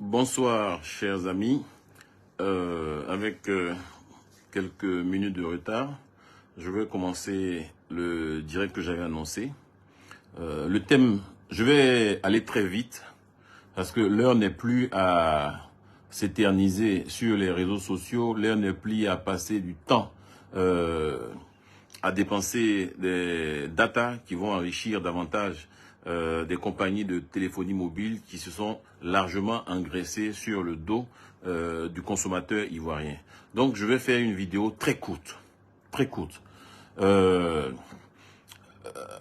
Bonsoir, chers amis. Avec quelques minutes de retard, je vais commencer le direct que j'avais annoncé. Le thème, je vais aller très vite parce que l'heure n'est plus à s'éterniser sur les réseaux sociaux, l'heure n'est plus à passer du temps à dépenser des datas qui vont enrichir davantage des compagnies de téléphonie mobile qui se sont largement engraissées sur le dos du consommateur ivoirien. Donc je vais faire une vidéo très courte, très courte.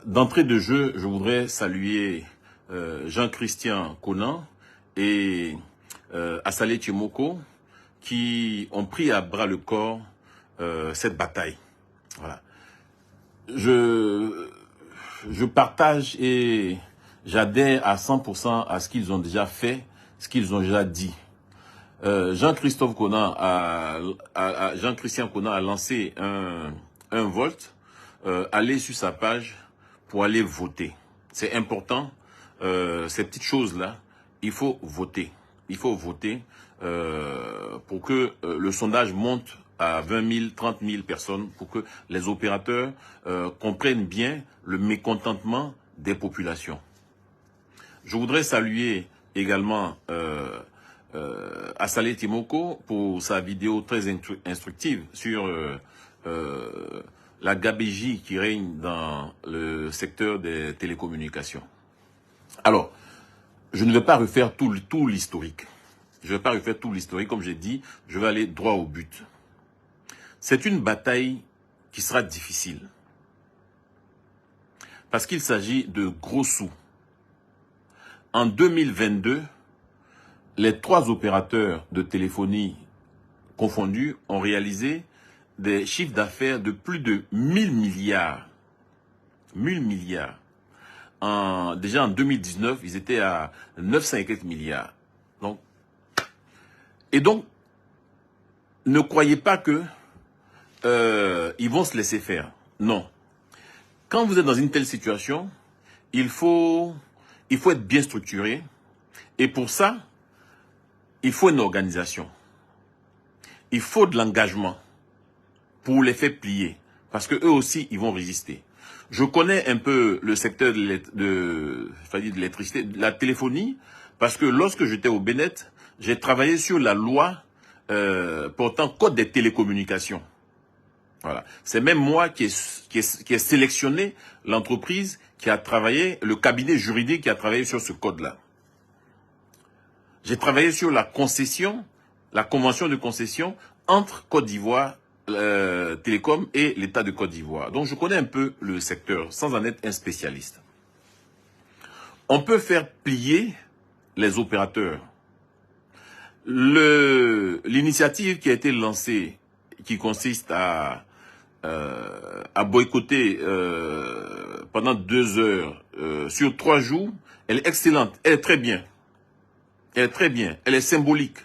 D'entrée de jeu, je voudrais saluer Jean-Christian Conan et Assalé Tchemoko qui ont pris à bras le corps cette bataille. Voilà. Je partage et j'adhère à 100% à ce qu'ils ont déjà fait, ce qu'ils ont déjà dit. Jean-Christian Conan a lancé un vote. Allez sur sa page pour aller voter. C'est important. Ces petites choses-là, il faut voter. Il faut voter pour que le sondage monte à 20 000, 30 000 personnes, pour que les opérateurs comprennent bien le mécontentement des populations. Je voudrais saluer également Assalé Tchemoko pour sa vidéo très instructive sur la gabegie qui règne dans le secteur des télécommunications. Alors, je ne vais pas refaire tout l'historique. Je ne vais pas refaire tout l'historique, comme j'ai dit, je vais aller droit au but. C'est une bataille qui sera difficile. Parce qu'il s'agit de gros sous. En 2022, les 3 opérateurs de téléphonie confondus ont réalisé des chiffres d'affaires de plus de 1000 milliards. 1000 milliards. Déjà en 2019, ils étaient à 900 et quelques milliards. Donc, ne croyez pas que ils vont se laisser faire. Non. Quand vous êtes dans une telle situation, il faut être bien structuré. Et pour ça, il faut une organisation. Il faut de l'engagement pour les faire plier. Parce que eux aussi, ils vont résister. Je connais un peu le secteur de l'électricité, de la téléphonie, parce que lorsque j'étais au Bénin, j'ai travaillé sur la loi portant code des télécommunications. Voilà. C'est même moi qui ai sélectionné l'entreprise qui a travaillé, le cabinet juridique qui a travaillé sur ce code-là. J'ai travaillé sur la concession, la convention de concession entre Côte d'Ivoire Télécom et l'État de Côte d'Ivoire. Donc je connais un peu le secteur sans en être un spécialiste. On peut faire plier les opérateurs. L'initiative qui a été lancée, qui consiste à boycotter pendant 2 heures sur 3 jours, elle est excellente, elle est très bien. Elle est très bien, elle est symbolique,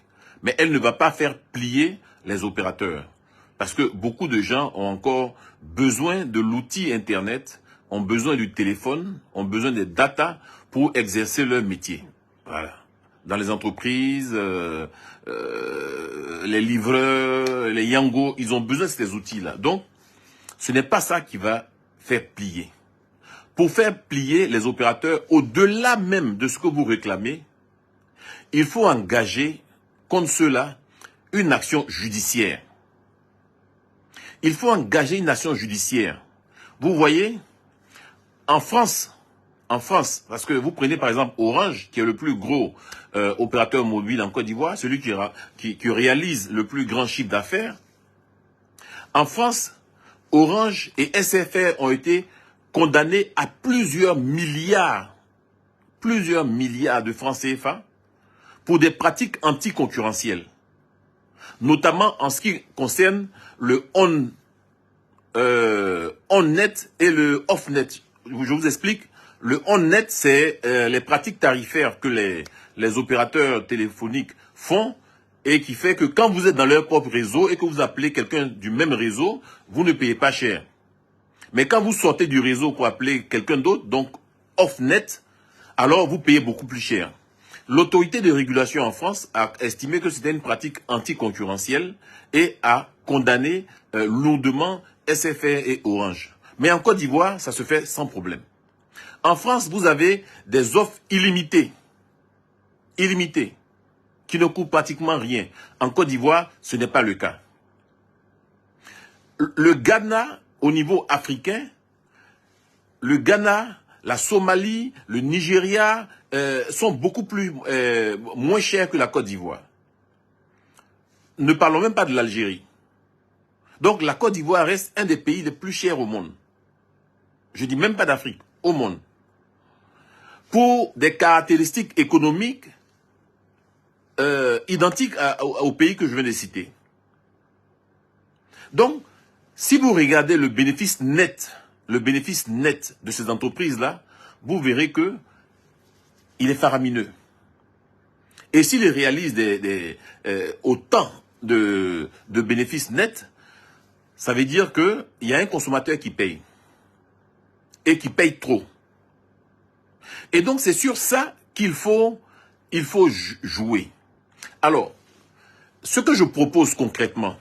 mais elle ne va pas faire plier les opérateurs. Parce que beaucoup de gens ont encore besoin de l'outil Internet, ont besoin du téléphone, ont besoin des data pour exercer leur métier. Voilà. Dans les entreprises, les livreurs, les Yango, ils ont besoin de ces outils-là. Donc, ce n'est pas ça qui va faire plier. Pour faire plier les opérateurs, au-delà même de ce que vous réclamez, il faut engager contre cela une action judiciaire. Il faut engager une action judiciaire. Vous voyez, en France, parce que vous prenez par exemple Orange, qui est le plus gros opérateur mobile en Côte d'Ivoire, celui qui réalise le plus grand chiffre d'affaires. En France, Orange et SFR ont été condamnés à plusieurs milliards de francs CFA pour des pratiques anticoncurrentielles, notamment en ce qui concerne le on-net et le off-net. Je vous explique. Le on-net, c'est les pratiques tarifaires que les opérateurs téléphoniques font et qui fait que quand vous êtes dans leur propre réseau et que vous appelez quelqu'un du même réseau, vous ne payez pas cher. Mais quand vous sortez du réseau pour appeler quelqu'un d'autre, donc off-net, alors vous payez beaucoup plus cher. l'autorité de régulation en France a estimé que c'était une pratique anticoncurrentielle et a condamné lourdement SFR et Orange. Mais en Côte d'Ivoire, ça se fait sans problème. En France, vous avez des offres illimitées, qui ne coûtent pratiquement rien. En Côte d'Ivoire, ce n'est pas le cas. Le Ghana, au niveau africain, le Ghana, la Somalie, le Nigeria sont beaucoup moins chers que la Côte d'Ivoire. Ne parlons même pas de l'Algérie. Donc la Côte d'Ivoire reste un des pays les plus chers au monde. Je dis même pas d'Afrique, au monde. Pour des caractéristiques économiques identiques aux pays que je viens de citer. Donc, si vous regardez le bénéfice net de ces entreprises-là, vous verrez que il est faramineux. Et s'ils réalisent autant de bénéfices nets, ça veut dire qu'il y a un consommateur qui paye. Et qui paye trop. Et donc c'est sur ça qu'il faut jouer. Alors, ce que je propose concrètement,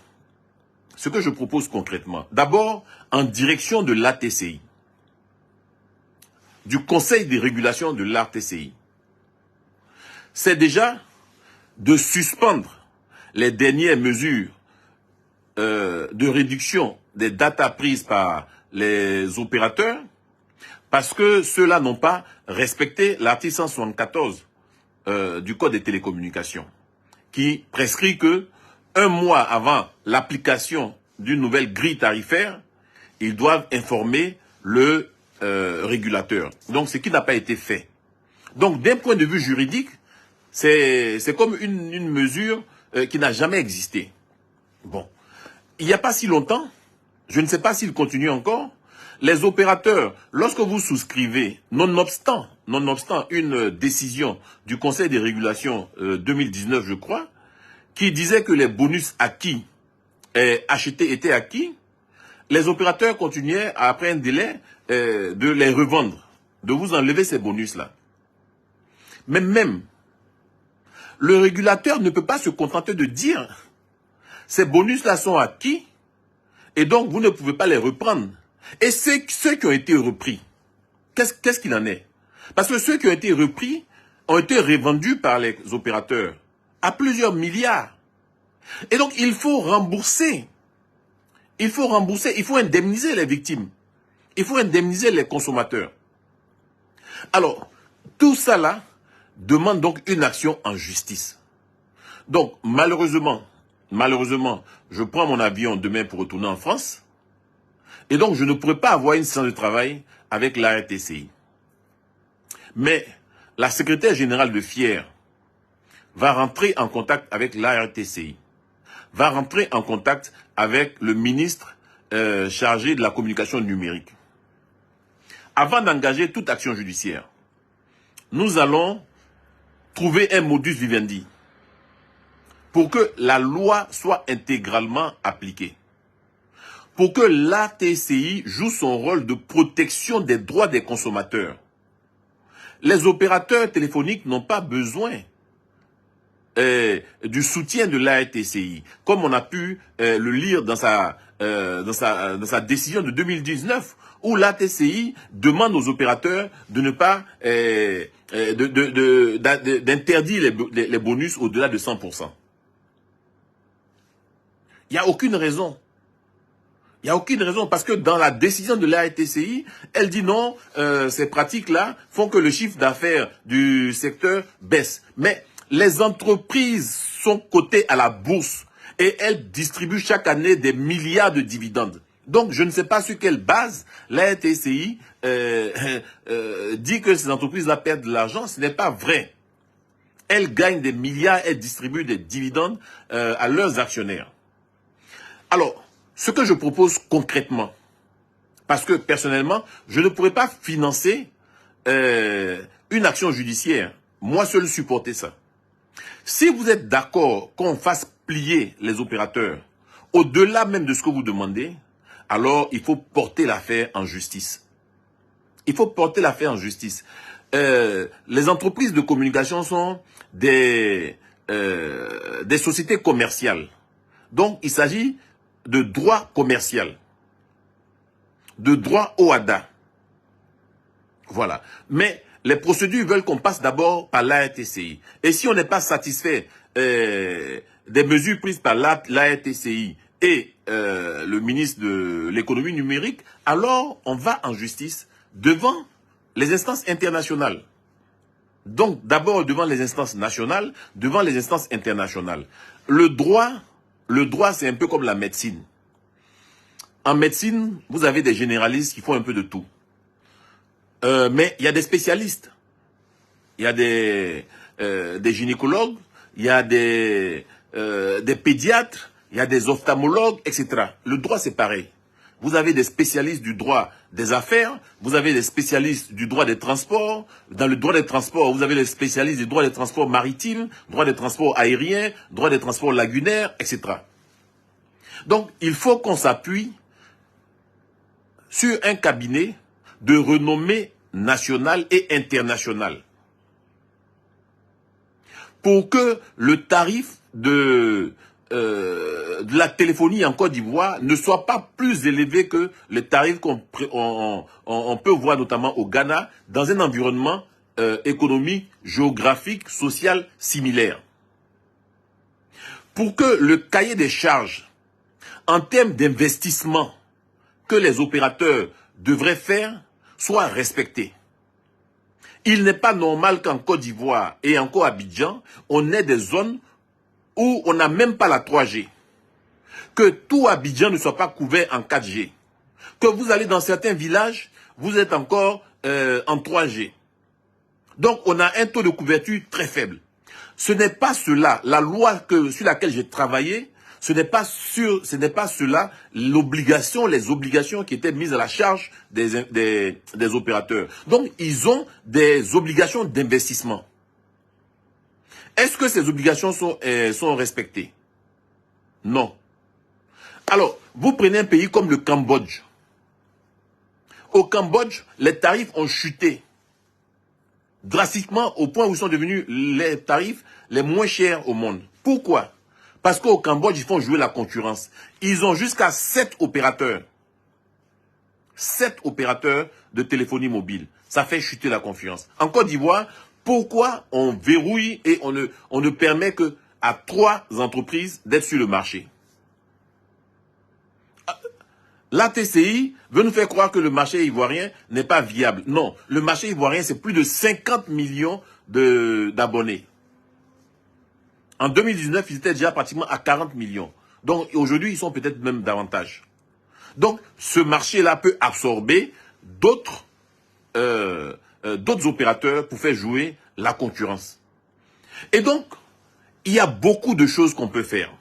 d'abord en direction de l'ATCI, du Conseil de régulation de l'ATCI, c'est déjà de suspendre les dernières mesures de réduction des datas prises par les opérateurs parce que ceux-là n'ont pas respecté l'article 174 du Code des télécommunications qui prescrit que un mois avant l'application d'une nouvelle grille tarifaire, ils doivent informer le régulateur. Donc, ce qui n'a pas été fait. Donc, d'un point de vue juridique, c'est comme une mesure qui n'a jamais existé. Bon. Il n'y a pas si longtemps, je ne sais pas s'il continue encore, les opérateurs, lorsque vous souscrivez, nonobstant une décision du Conseil des régulations 2019, je crois, qui disait que les bonus acquis achetés étaient acquis, les opérateurs continuaient, après un délai, de les revendre, de vous enlever ces bonus-là. Mais même, le régulateur ne peut pas se contenter de dire ces bonus-là sont acquis et donc vous ne pouvez pas les reprendre. Et ceux qui ont été repris, qu'est-ce qu'il en est? Parce que ceux qui ont été repris ont été revendus par les opérateurs à plusieurs milliards. Et donc il faut rembourser. Il faut indemniser les victimes. Il faut indemniser les consommateurs. Alors, tout ça là demande donc une action en justice. Donc, malheureusement, je prends mon avion demain pour retourner en France. Et donc, je ne pourrai pas avoir une séance de travail avec l'ARTCI. Mais la secrétaire générale de FIER va rentrer en contact avec l'ARTCI, va rentrer en contact avec le ministre chargé de la communication numérique. Avant d'engager toute action judiciaire, nous allons trouver un modus vivendi pour que la loi soit intégralement appliquée. Pour que l'ATCI joue son rôle de protection des droits des consommateurs. Les opérateurs téléphoniques n'ont pas besoin du soutien de l'ATCI, comme on a pu le lire dans sa décision de 2019, où l'ATCI demande aux opérateurs de ne pas d'interdire les bonus au-delà de 100%. Il n'y a aucune raison. Il n'y a aucune raison parce que dans la décision de l'ARTCI, elle dit non, ces pratiques-là font que le chiffre d'affaires du secteur baisse. Mais les entreprises sont cotées à la bourse et elles distribuent chaque année des milliards de dividendes. Donc je ne sais pas sur quelle base l'ARTCI dit que ces entreprises-là perdent de l'argent. Ce n'est pas vrai. Elles gagnent des milliards, elles distribuent des dividendes à leurs actionnaires. Alors, ce que je propose concrètement, parce que personnellement, je ne pourrais pas financer une action judiciaire, moi seul supporter ça. Si vous êtes d'accord qu'on fasse plier les opérateurs, au-delà même de ce que vous demandez, alors il faut porter l'affaire en justice. Il faut porter l'affaire en justice. les entreprises de communication sont des sociétés commerciales. Donc, il s'agit de droit commercial, de droit OHADA. Voilà. Mais les procédures veulent qu'on passe d'abord par l'ARTCI. Et si on n'est pas satisfait des mesures prises par l'ARTCI et le ministre de l'économie numérique, alors on va en justice devant les instances internationales. Donc, d'abord devant les instances nationales, devant les instances internationales. Le droit, c'est un peu comme la médecine. En médecine, vous avez des généralistes qui font un peu de tout. Mais il y a des spécialistes. Il y a des gynécologues, il y a des pédiatres, il y a des ophtalmologues, etc. Le droit, c'est pareil. Vous avez des spécialistes du droit des affaires, vous avez des spécialistes du droit des transports. Dans le droit des transports, vous avez les spécialistes du droit des transports maritimes, droit des transports aériens, droit des transports lagunaires, etc. Donc, il faut qu'on s'appuie sur un cabinet de renommée nationale et internationale pour que le tarif de la téléphonie en Côte d'Ivoire ne soit pas plus élevé que les tarifs qu'on peut voir notamment au Ghana dans un environnement économique, géographique, social similaire. Pour que le cahier des charges en termes d'investissement que les opérateurs devraient faire soit respecté. Il n'est pas normal qu'en Côte d'Ivoire et encore à Abidjan, on ait des zones où on n'a même pas la 3G. Que tout Abidjan ne soit pas couvert en 4G. Que vous allez dans certains villages, vous êtes encore en 3G. Donc on a un taux de couverture très faible. Ce n'est pas cela, la loi sur laquelle j'ai travaillé, ce n'est pas cela l'obligation, les obligations qui étaient mises à la charge des opérateurs. Donc, ils ont des obligations d'investissement. Est-ce que ces obligations sont respectées? Non. Alors, vous prenez un pays comme le Cambodge. Au Cambodge, les tarifs ont chuté drastiquement au point où ils sont devenus les tarifs les moins chers au monde. Pourquoi? Parce qu'au Cambodge, ils font jouer la concurrence. Ils ont jusqu'à 7 opérateurs. 7 opérateurs de téléphonie mobile. Ça fait chuter la confiance. En Côte d'Ivoire, pourquoi on verrouille et on ne permet qu'à 3 entreprises d'être sur le marché? L'ATCI veut nous faire croire que le marché ivoirien n'est pas viable. Non, le marché ivoirien, c'est plus de 50 millions d'abonnés. En 2019, ils étaient déjà pratiquement à 40 millions. Donc aujourd'hui, ils sont peut-être même davantage. Donc ce marché-là peut absorber d'autres opérateurs pour faire jouer la concurrence. Et donc, il y a beaucoup de choses qu'on peut faire.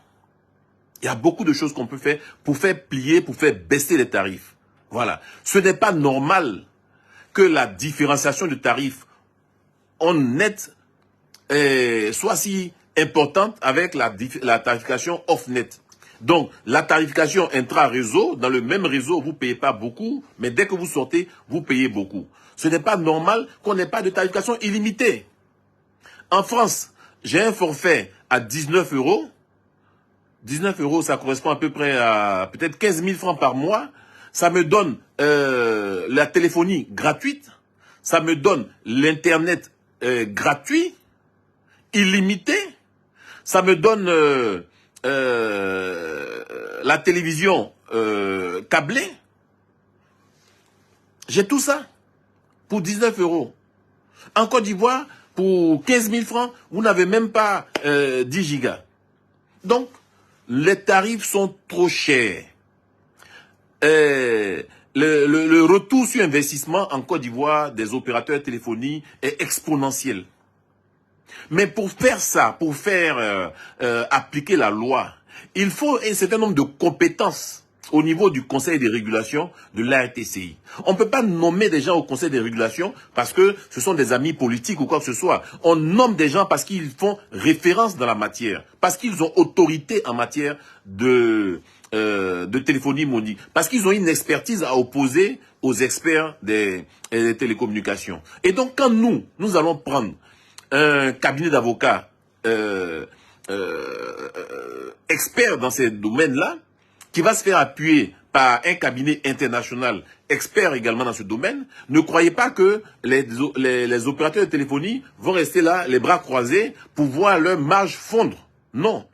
Il y a beaucoup de choses qu'on peut faire pour faire plier, pour faire baisser les tarifs. Voilà. Ce n'est pas normal que la différenciation de tarifs en net soit si importante avec la tarification off-net. Donc, la tarification intra-réseau, dans le même réseau, vous ne payez pas beaucoup, mais dès que vous sortez, vous payez beaucoup. Ce n'est pas normal qu'on n'ait pas de tarification illimitée. En France, j'ai un forfait à 19 €. 19 €, ça correspond à peu près à peut-être 15 000 francs par mois. Ça me donne la téléphonie gratuite. Ça me donne l'Internet gratuit, illimité. Ça me donne la télévision câblée. J'ai tout ça pour 19 €. En Côte d'Ivoire, pour 15 000 francs, vous n'avez même pas 10 gigas. Donc, les tarifs sont trop chers. Le retour sur investissement en Côte d'Ivoire des opérateurs téléphoniques est exponentiel. Mais pour faire ça, pour faire appliquer la loi, il faut un certain nombre de compétences au niveau du Conseil des régulations de l'ARTCI. On ne peut pas nommer des gens au Conseil des régulations parce que ce sont des amis politiques ou quoi que ce soit. On nomme des gens parce qu'ils font référence dans la matière, parce qu'ils ont autorité en matière de de téléphonie mobile. Parce qu'ils ont une expertise à opposer aux experts des télécommunications. Et donc, quand nous allons prendre un cabinet d'avocats expert dans ces domaines-là, qui va se faire appuyer par un cabinet international expert également dans ce domaine, ne croyez pas que les opérateurs de téléphonie vont rester là, les bras croisés, pour voir leur marge fondre. Non.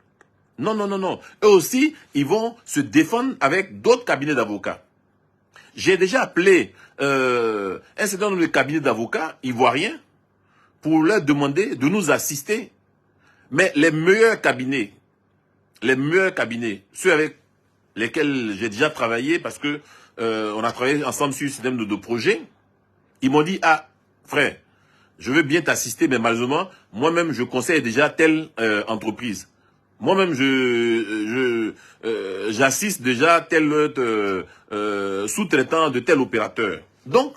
Non, non, non, non. Eux aussi, ils vont se défendre avec d'autres cabinets d'avocats. J'ai déjà appelé un certain nombre de cabinets d'avocats ivoiriens pour leur demander de nous assister. Mais les meilleurs cabinets, ceux avec lesquels j'ai déjà travaillé, parce que on a travaillé ensemble sur un système de projets, ils m'ont dit, ah, frère, je veux bien t'assister, mais malheureusement, moi-même, je conseille déjà telle entreprise. Moi-même, j'assiste déjà tel sous-traitant de tel opérateur. Donc,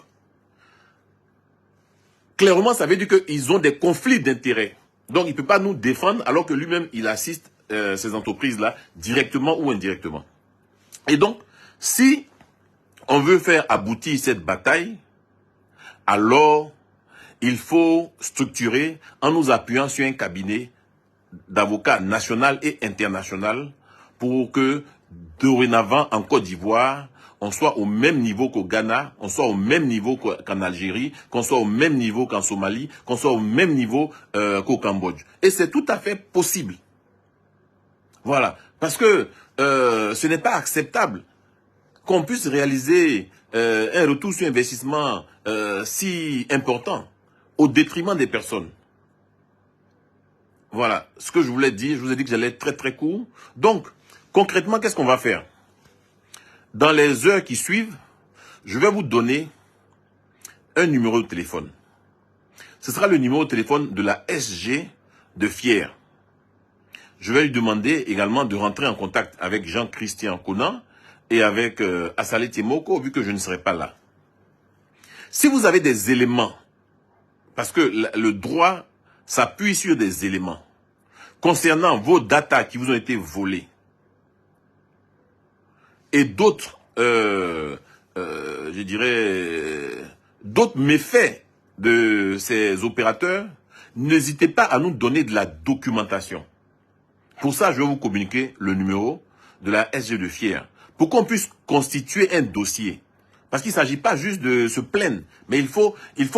clairement, ça veut dire qu'ils ont des conflits d'intérêts. Donc, il ne peut pas nous défendre alors que lui-même, il assiste ces entreprises-là directement ou indirectement. Et donc, si on veut faire aboutir cette bataille, alors il faut structurer en nous appuyant sur un cabinet d'avocats national et international pour que dorénavant en Côte d'Ivoire, on soit au même niveau qu'au Ghana, on soit au même niveau qu'en Algérie, qu'on soit au même niveau qu'en Somalie, qu'on soit au même niveau qu'au Cambodge. Et c'est tout à fait possible. Voilà. Parce que ce n'est pas acceptable qu'on puisse réaliser un retour sur investissement si important au détriment des personnes. Voilà ce que je voulais dire. Je vous ai dit que j'allais être très très court. Donc, concrètement, qu'est-ce qu'on va faire? Dans les heures qui suivent, je vais vous donner un numéro de téléphone. Ce sera le numéro de téléphone de la SG de Fier. Je vais lui demander également de rentrer en contact avec Jean-Christian Conan et avec Assalé Timoko, vu que je ne serai pas là. Si vous avez des éléments, parce que le droit s'appuie sur des éléments, concernant vos datas qui vous ont été volées, et d'autres, je dirais, d'autres méfaits de ces opérateurs, n'hésitez pas à nous donner de la documentation. Pour ça, je vais vous communiquer le numéro de la SG de Fier, pour qu'on puisse constituer un dossier. Parce qu'il ne s'agit pas juste de se plaindre, mais il faut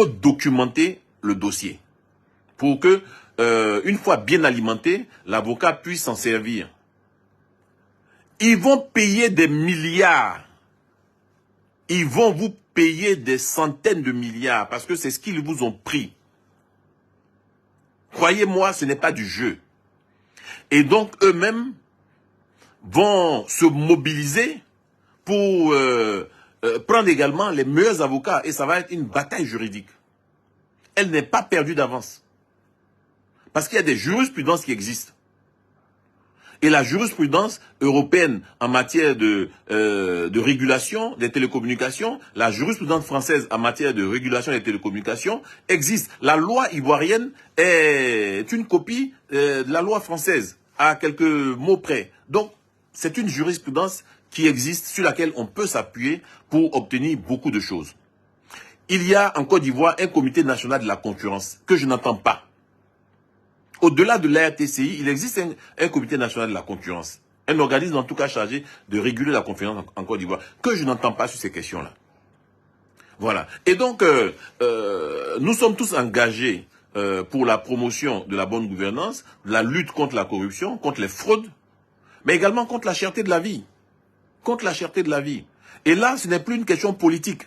documenter le dossier. Pour que, une fois bien alimenté, l'avocat puisse s'en servir. Ils vont payer des milliards. Ils vont vous payer des centaines de milliards, parce que c'est ce qu'ils vous ont pris. Croyez-moi, ce n'est pas du jeu. Et donc, eux-mêmes vont se mobiliser pour prendre également les meilleurs avocats. Et ça va être une bataille juridique. Elle n'est pas perdue d'avance. Parce qu'il y a des jurisprudences qui existent. Et la jurisprudence européenne en matière de régulation des télécommunications, la jurisprudence française en matière de régulation des télécommunications existe. La loi ivoirienne est une copie de la loi française, à quelques mots près. Donc, c'est une jurisprudence qui existe, sur laquelle on peut s'appuyer pour obtenir beaucoup de choses. Il y a en Côte d'Ivoire un comité national de la concurrence que je n'entends pas. Au-delà de l'ARTCI, il existe un comité national de la concurrence. Un organisme en tout cas chargé de réguler la concurrence en Côte d'Ivoire, que je n'entends pas sur ces questions-là. Voilà. Et donc, nous sommes tous engagés pour la promotion de la bonne gouvernance, la lutte contre la corruption, contre les fraudes, mais également contre la cherté de la vie. Contre la cherté de la vie. Et là, ce n'est plus une question politique.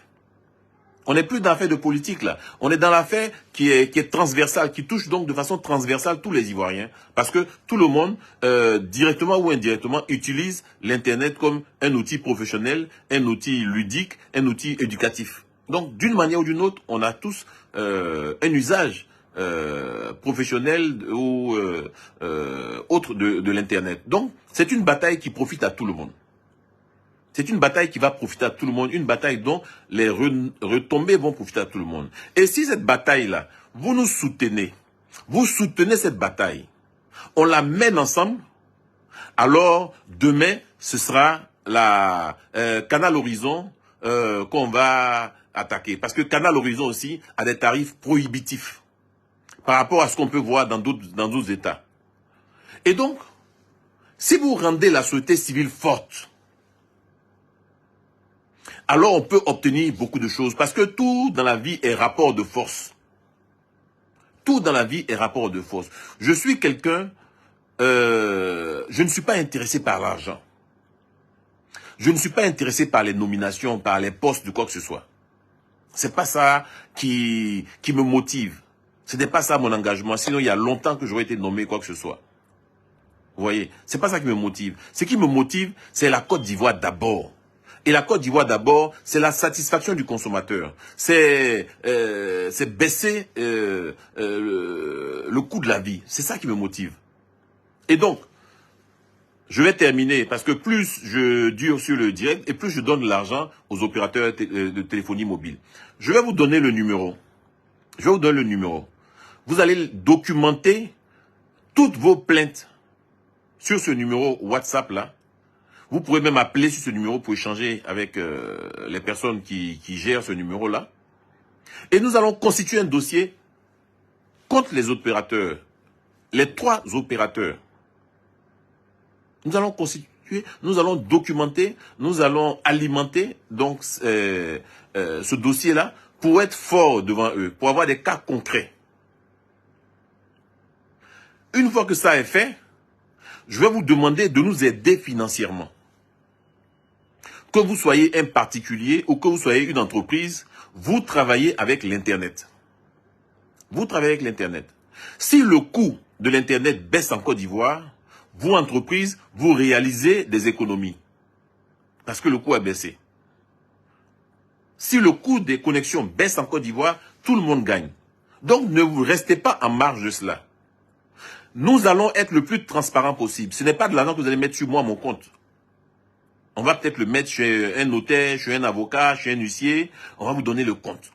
On n'est plus dans l'affaire de politique, là. On est dans l'affaire qui est transversale, qui touche donc de façon transversale tous les Ivoiriens. Parce que tout le monde, directement ou indirectement, utilise l'Internet comme un outil professionnel, un outil ludique, un outil éducatif. Donc, d'une manière ou d'une autre, on a tous un usage professionnel ou autre de l'Internet. Donc, c'est une bataille qui profite à tout le monde. C'est une bataille qui va profiter à tout le monde, une bataille dont les retombées vont profiter à tout le monde. Et si cette bataille-là, vous nous soutenez, vous soutenez cette bataille, on la mène ensemble, alors demain, ce sera la Canal Horizon qu'on va attaquer. Parce que Canal Horizon aussi a des tarifs prohibitifs par rapport à ce qu'on peut voir dans d'autres États. Et donc, si vous rendez la société civile forte, alors on peut obtenir beaucoup de choses. Parce que tout dans la vie est rapport de force. Tout dans la vie est rapport de force. Je suis quelqu'un, je ne suis pas intéressé par l'argent. Je ne suis pas intéressé par les nominations, par les postes de quoi que ce soit. C'est pas ça qui me motive. Ce n'est pas ça mon engagement. Sinon, il y a longtemps que j'aurais été nommé quoi que ce soit. Vous voyez, c'est pas ça qui me motive. Ce qui me motive, c'est la Côte d'Ivoire d'abord. Et la Côte d'Ivoire d'abord, c'est la satisfaction du consommateur. C'est baisser le coût de la vie. C'est ça qui me motive. Et donc, je vais terminer parce que plus je dure sur le direct et plus je donne de l'argent aux opérateurs de téléphonie mobile. Je vais vous donner le numéro. Je vais vous donner le numéro. Vous allez documenter toutes vos plaintes sur ce numéro WhatsApp là. Vous pourrez même appeler sur ce numéro pour échanger avec les personnes qui gèrent ce numéro là. Et nous allons constituer un dossier contre les opérateurs. Les 3 opérateurs. Nous allons constituer, nous allons documenter, nous allons alimenter donc ce dossier-là pour être fort devant eux, pour avoir des cas concrets. Une fois que ça est fait, je vais vous demander de nous aider financièrement. Que vous soyez un particulier ou que vous soyez une entreprise, vous travaillez avec l'Internet. Vous travaillez avec l'Internet. Si le coût de l'Internet baisse en Côte d'Ivoire, vous, entreprise, vous réalisez des économies. Parce que le coût a baissé. Si le coût des connexions baisse en Côte d'Ivoire, tout le monde gagne. Donc, ne vous restez pas en marge de cela. Nous allons être le plus transparent possible. Ce n'est pas de l'argent que vous allez mettre sur moi, mon compte. On va peut-être le mettre chez un notaire, chez un avocat, chez un huissier. On va vous donner le compte.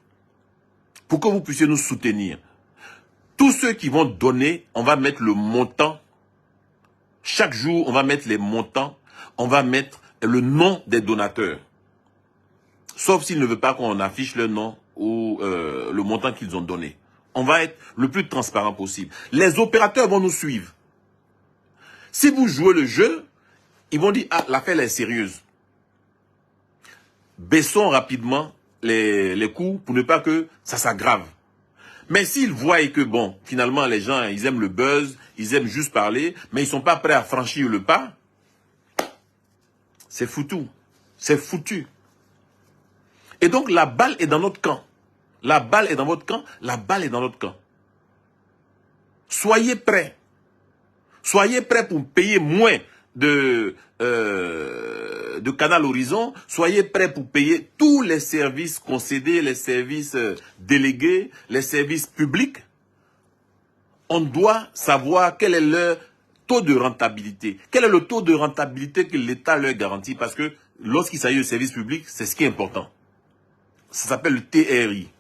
Pour que vous puissiez nous soutenir. Tous ceux qui vont donner, on va mettre le montant. Chaque jour, on va mettre les montants. On va mettre le nom des donateurs. Sauf s'ils ne veulent pas qu'on affiche le nom ou le montant qu'ils ont donné. On va être le plus transparent possible. Les opérateurs vont nous suivre. Si vous jouez le jeu, ils vont dire « Ah, l'affaire est sérieuse. » Baissons rapidement les coûts pour ne pas que ça s'aggrave. Mais s'ils voient que, bon, finalement, les gens, ils aiment le buzz, ils aiment juste parler, mais ils ne sont pas prêts à franchir le pas, c'est foutu. C'est foutu. Et donc, la balle est dans notre camp. La balle est dans votre camp, la balle est dans notre camp. Soyez prêts. Soyez prêts pour payer moins de Canal Horizon. Soyez prêts pour payer tous les services concédés, les services délégués, les services publics. On doit savoir quel est leur taux de rentabilité. Quel est le taux de rentabilité que l'État leur garantit? Parce que lorsqu'il s'agit de services publics, c'est ce qui est important. Ça s'appelle le TRI.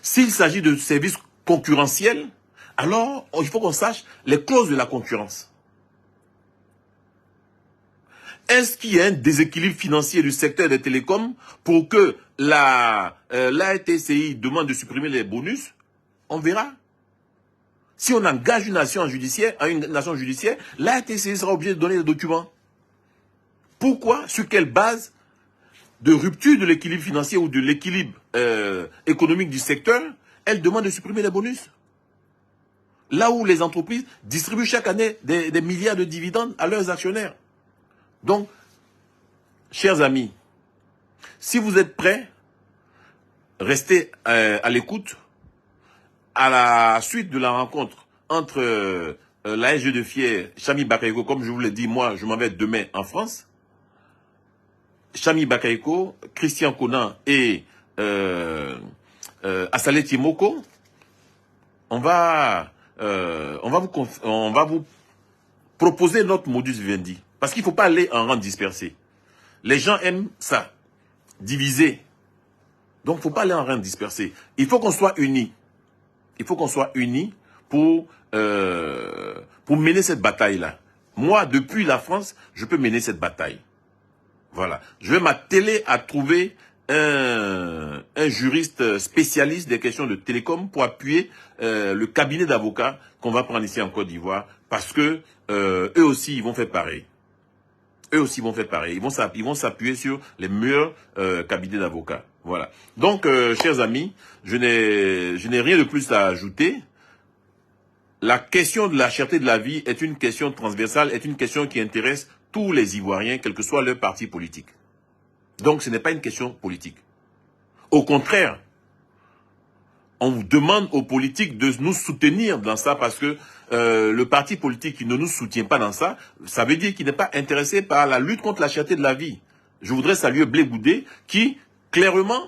S'il s'agit de services concurrentiels, alors il faut qu'on sache les clauses de la concurrence. Est-ce qu'il y a un déséquilibre financier du secteur des télécoms pour que l'ARTCI demande de supprimer les bonus? On verra. Si on engage une nation judiciaire, l'ARTCI sera obligé de donner des documents. Pourquoi? Sur quelle base de rupture de l'équilibre financier ou de l'équilibre économique du secteur, elle demande de supprimer les bonus. Là où les entreprises distribuent chaque année des milliards de dividendes à leurs actionnaires. Donc, chers amis, si vous êtes prêts, restez à l'écoute. À la suite de la rencontre entre l'ASG de Fier, Chami Bakayoko, comme je vous l'ai dit, moi, je m'en vais demain en France. Chami Bakayoko, Christian Conan et Assalé Timoko, on va vous proposer notre modus vivendi. Parce qu'il ne faut pas aller en rang dispersé. Les gens aiment ça, diviser. Donc, il ne faut pas aller en rang dispersé. Il faut qu'on soit unis. Il faut qu'on soit unis pour mener cette bataille-là. Moi, depuis la France, je peux mener cette bataille. Voilà. Je vais m'atteler à trouver un juriste spécialiste des questions de télécom pour appuyer le cabinet d'avocats qu'on va prendre ici en Côte d'Ivoire, parce que eux aussi, ils vont faire pareil. Eux aussi vont faire pareil. Ils vont s'appuyer sur les meilleurs cabinets d'avocats. Voilà. Donc, chers amis, je n'ai rien de plus à ajouter. La question de la cherté de la vie est une question transversale, est une question qui intéresse tous les Ivoiriens, quel que soit leur parti politique. Donc, ce n'est pas une question politique. Au contraire, on demande aux politiques de nous soutenir dans ça, parce que le parti politique qui ne nous soutient pas dans ça, ça veut dire qu'il n'est pas intéressé par la lutte contre la cherté de la vie. Je voudrais saluer Blé Goudé, qui clairement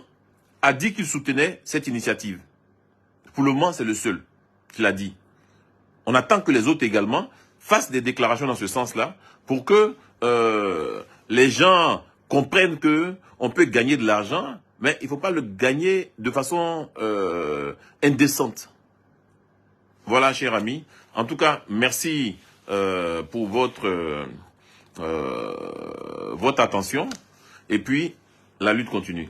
a dit qu'il soutenait cette initiative. Pour le moment, c'est le seul qui l'a dit. On attend que les autres également fassent des déclarations dans ce sens-là, pour que les gens comprennent que on peut gagner de l'argent, mais il ne faut pas le gagner de façon indécente. Voilà, chers amis. En tout cas, merci pour votre attention. Et puis, la lutte continue.